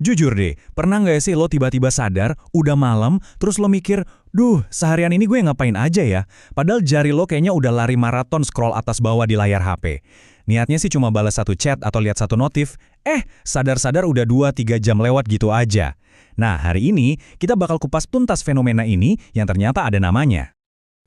Jujur deh, pernah nggak sih lo tiba-tiba sadar, udah malam, terus lo mikir, duh, seharian ini gue ngapain aja ya? Padahal jari lo kayaknya udah lari maraton scroll atas bawah di layar HP. Niatnya sih cuma balas satu chat atau lihat satu notif, sadar-sadar udah 2-3 jam lewat gitu aja. Nah, hari ini kita bakal kupas tuntas fenomena ini yang ternyata ada namanya.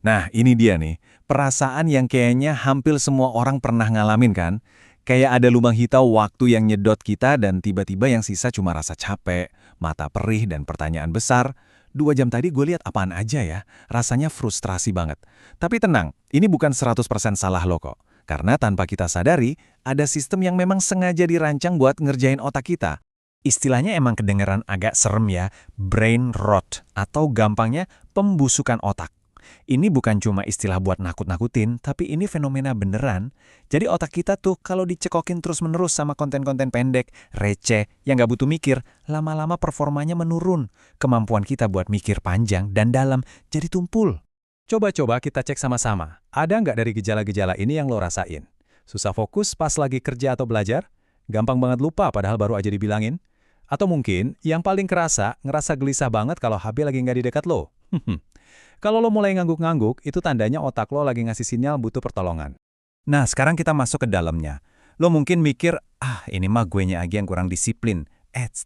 Nah, ini dia nih, perasaan yang kayaknya hampir semua orang pernah ngalamin kan? Kayak ada lubang hitam waktu yang nyedot kita dan tiba-tiba yang sisa cuma rasa capek, mata perih, dan pertanyaan besar. 2 jam tadi gue lihat apaan aja ya, rasanya frustrasi banget. Tapi tenang, ini bukan 100% salah lo kok. Karena tanpa kita sadari, ada sistem yang memang sengaja dirancang buat ngerjain otak kita. Istilahnya emang kedengeran agak serem ya, brain rot, atau gampangnya pembusukan otak. Ini bukan cuma istilah buat nakut-nakutin, tapi ini fenomena beneran. Jadi otak kita tuh kalau dicekokin terus-menerus sama konten-konten pendek, receh, yang nggak butuh mikir, lama-lama performanya menurun. Kemampuan kita buat mikir panjang dan dalam jadi tumpul. Coba-coba kita cek sama-sama. Ada nggak dari gejala-gejala ini yang lo rasain? Susah fokus pas lagi kerja atau belajar? Gampang banget lupa padahal baru aja dibilangin? Atau mungkin yang paling kerasa, ngerasa gelisah banget kalau HP lagi nggak di dekat lo? Kalau lo mulai ngangguk-ngangguk, itu tandanya otak lo lagi ngasih sinyal butuh pertolongan. Nah, sekarang kita masuk ke dalamnya. Lo mungkin mikir, ini mah guenya aja yang kurang disiplin.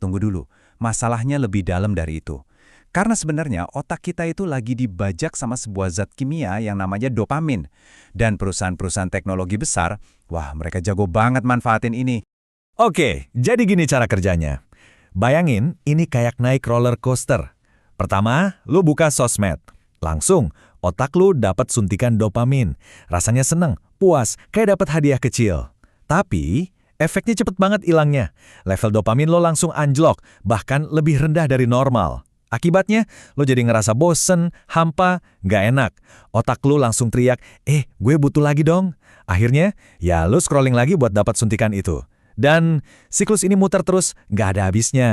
Tunggu dulu. Masalahnya lebih dalam dari itu. Karena sebenarnya otak kita itu lagi dibajak sama sebuah zat kimia yang namanya dopamin. Dan perusahaan-perusahaan teknologi besar, mereka jago banget manfaatin ini. Oke, jadi gini cara kerjanya. Bayangin, ini kayak naik roller coaster. Pertama, lu buka sosmed. Langsung, otak lu dapat suntikan dopamin. Rasanya seneng, puas, kayak dapat hadiah kecil. Tapi, efeknya cepet banget hilangnya. Level dopamin lo langsung anjlok, bahkan lebih rendah dari normal. Akibatnya, lo jadi ngerasa bosen, hampa, nggak enak. Otak lo langsung teriak, gue butuh lagi dong. Akhirnya, ya lo scrolling lagi buat dapat suntikan itu. Dan siklus ini muter terus, nggak ada habisnya.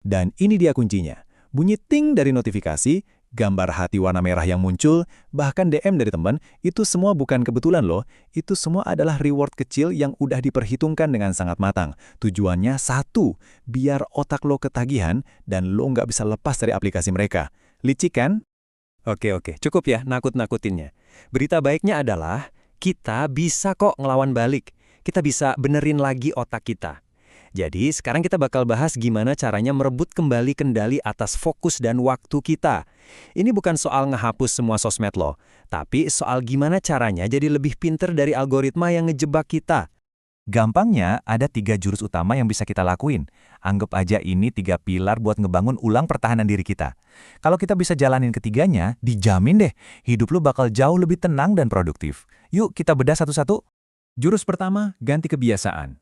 Dan ini dia kuncinya. Bunyi ting dari notifikasi, gambar hati warna merah yang muncul, bahkan DM dari teman, itu semua bukan kebetulan loh. Itu semua adalah reward kecil yang udah diperhitungkan dengan sangat matang. Tujuannya satu, biar otak lo ketagihan dan lo nggak bisa lepas dari aplikasi mereka. Licik kan? Oke, cukup ya nakut-nakutinnya. Berita baiknya adalah, kita bisa kok ngelawan balik. Kita bisa benerin lagi otak kita. Jadi sekarang kita bakal bahas gimana caranya merebut kembali kendali atas fokus dan waktu kita. Ini bukan soal ngehapus semua sosmed lo, tapi soal gimana caranya jadi lebih pinter dari algoritma yang ngejebak kita. Gampangnya, ada 3 jurus utama yang bisa kita lakuin. Anggap aja ini 3 pilar buat ngebangun ulang pertahanan diri kita. Kalau kita bisa jalanin ketiganya, dijamin deh, hidup lo bakal jauh lebih tenang dan produktif. Yuk kita bedah satu-satu. Jurus pertama, ganti kebiasaan.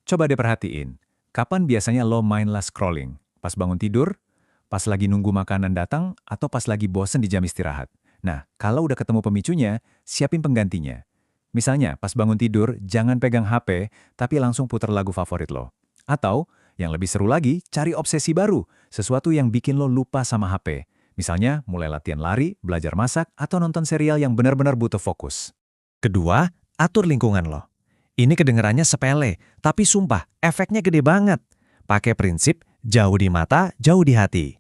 Coba deh perhatiin, kapan biasanya lo mindless scrolling? Pas bangun tidur? Pas lagi nunggu makanan datang? Atau pas lagi bosen di jam istirahat? Nah, kalau udah ketemu pemicunya, siapin penggantinya. Misalnya, pas bangun tidur, jangan pegang HP, tapi langsung putar lagu favorit lo. Atau, yang lebih seru lagi, cari obsesi baru, sesuatu yang bikin lo lupa sama HP. Misalnya, mulai latihan lari, belajar masak, atau nonton serial yang benar-benar butuh fokus. Kedua, atur lingkungan lo. Ini kedengerannya sepele, tapi sumpah, efeknya gede banget. Pakai prinsip, jauh di mata, jauh di hati.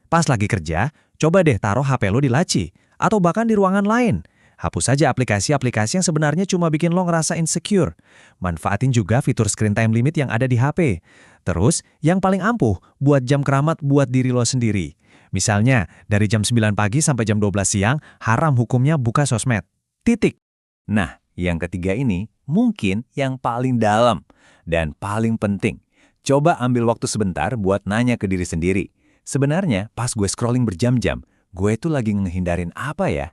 Pas lagi kerja, coba deh taruh HP lo di laci, atau bahkan di ruangan lain. Hapus saja aplikasi-aplikasi yang sebenarnya cuma bikin lo ngerasa insecure. Manfaatin juga fitur screen time limit yang ada di HP. Terus, yang paling ampuh, buat jam keramat buat diri lo sendiri. Misalnya, dari jam 9 pagi sampai jam 12 siang, haram hukumnya buka sosmed. Titik. Nah, yang ketiga ini mungkin yang paling dalam dan paling penting. Coba ambil waktu sebentar buat nanya ke diri sendiri. Sebenarnya pas gue scrolling berjam-jam, gue tuh lagi ngehindarin apa ya?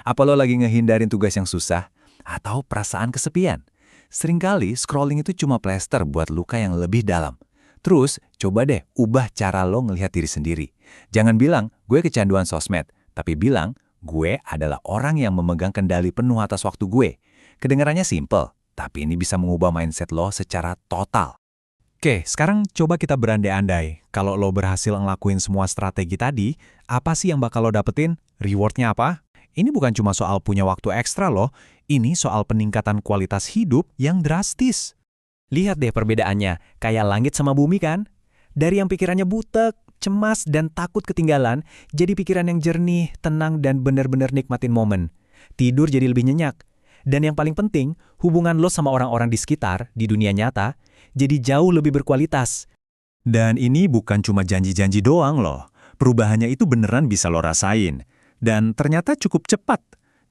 Apa lo lagi ngehindarin tugas yang susah? Atau perasaan kesepian? Seringkali scrolling itu cuma plester buat luka yang lebih dalam. Terus coba deh ubah cara lo ngelihat diri sendiri. Jangan bilang gue kecanduan sosmed, tapi bilang gue adalah orang yang memegang kendali penuh atas waktu gue. Kedengarannya simple, tapi ini bisa mengubah mindset lo secara total. Oke, sekarang coba kita berandai-andai. Kalau lo berhasil ngelakuin semua strategi tadi, apa sih yang bakal lo dapetin? Rewardnya apa? Ini bukan cuma soal punya waktu ekstra loh, ini soal peningkatan kualitas hidup yang drastis. Lihat deh perbedaannya, kayak langit sama bumi kan? Dari yang pikirannya butek, cemas, dan takut ketinggalan, jadi pikiran yang jernih, tenang, dan benar-benar nikmatin momen. Tidur jadi lebih nyenyak. Dan yang paling penting, hubungan lo sama orang-orang di sekitar, di dunia nyata, jadi jauh lebih berkualitas. Dan ini bukan cuma janji-janji doang loh. Perubahannya itu beneran bisa lo rasain. Dan ternyata cukup cepat.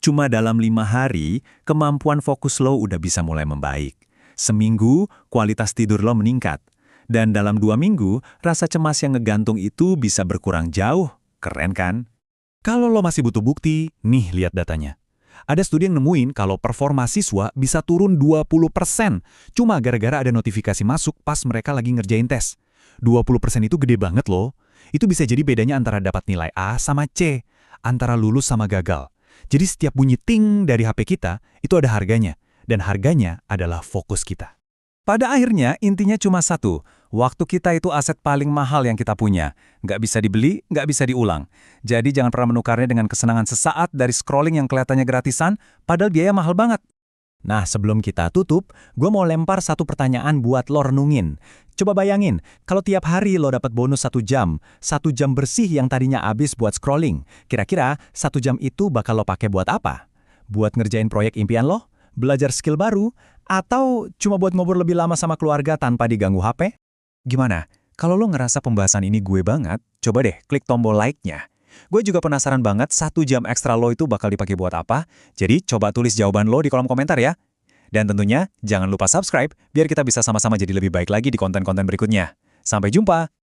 Cuma dalam 5 hari, kemampuan fokus lo udah bisa mulai membaik. Seminggu, kualitas tidur lo meningkat. Dan dalam 2 minggu, rasa cemas yang ngegantung itu bisa berkurang jauh. Keren kan? Kalau lo masih butuh bukti, nih lihat datanya. Ada studi yang nemuin kalau performa siswa bisa turun 20%, cuma gara-gara ada notifikasi masuk pas mereka lagi ngerjain tes. 20% itu gede banget loh. Itu bisa jadi bedanya antara dapat nilai A sama C, antara lulus sama gagal. Jadi setiap bunyi ting dari HP kita, itu ada harganya. Dan harganya adalah fokus kita. Pada akhirnya, intinya cuma satu. Waktu kita itu aset paling mahal yang kita punya. Nggak bisa dibeli, nggak bisa diulang. Jadi jangan pernah menukarnya dengan kesenangan sesaat dari scrolling yang kelihatannya gratisan, padahal biaya mahal banget. Nah, sebelum kita tutup, gue mau lempar satu pertanyaan buat lo renungin. Coba bayangin, kalau tiap hari lo dapat bonus 1 jam, 1 jam bersih yang tadinya habis buat scrolling. Kira-kira 1 jam itu bakal lo pakai buat apa? Buat ngerjain proyek impian lo? Belajar skill baru? Atau cuma buat ngobrol lebih lama sama keluarga tanpa diganggu HP? Gimana? Kalau lo ngerasa pembahasan ini gue banget, coba deh klik tombol like-nya. Gue juga penasaran banget 1 jam ekstra lo itu bakal dipakai buat apa, jadi coba tulis jawaban lo di kolom komentar ya. Dan tentunya jangan lupa subscribe biar kita bisa sama-sama jadi lebih baik lagi di konten-konten berikutnya. Sampai jumpa!